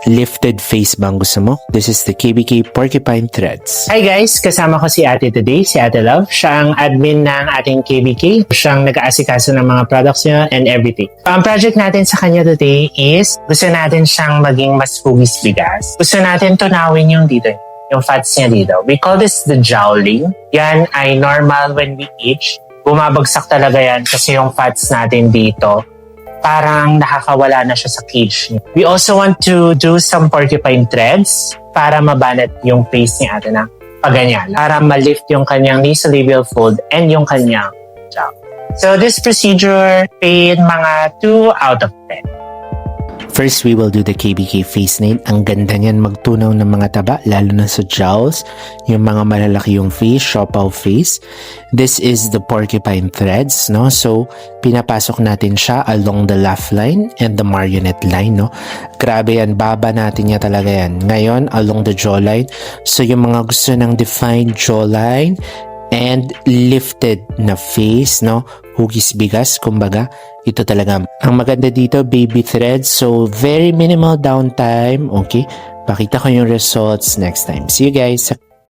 lifted face bang gusto mo? This is the KBK Porcupine Threads. Hi guys! Kasama ko si Ate today, si Ate Love. Siya ang admin ng ating KBK. Siyang nag-aasikaso ng mga products niya and everything. Ang project natin sa kanya today is gusto natin siyang maging mas hugis bigas. Gusto natin tunawin yung dito, yung fats niya dito. We call this the jowling. Yan ay normal when we age. Bumabagsak talaga yan kasi yung fats natin dito parang nakakawala na siya sa cage niya. We also want to do some porcupine threads para mabanat yung face ni ate na paganyan. Para ma-lift yung kanyang nasolabial fold and yung kanyang jaw. So this procedure paid mga 2 out of 10. First, we will do the KBK face nail. Ang ganda niyan magtunaw ng mga taba, lalo na sa jowls, yung mga malalaki yung face, siopaw face. This is the porcupine threads, no? So, pinapasok natin siya along the laugh line and the marionette line, no? Grabe yan, baba natin niya talaga yan. Ngayon, along the jawline. So, yung mga gusto ng defined jawline and lifted na face, no? Hugis bigas, kumbaga. Ito talaga. Ang maganda dito, baby threads. So, very minimal downtime. Okay? Pakita ko yung results next time. See you guys.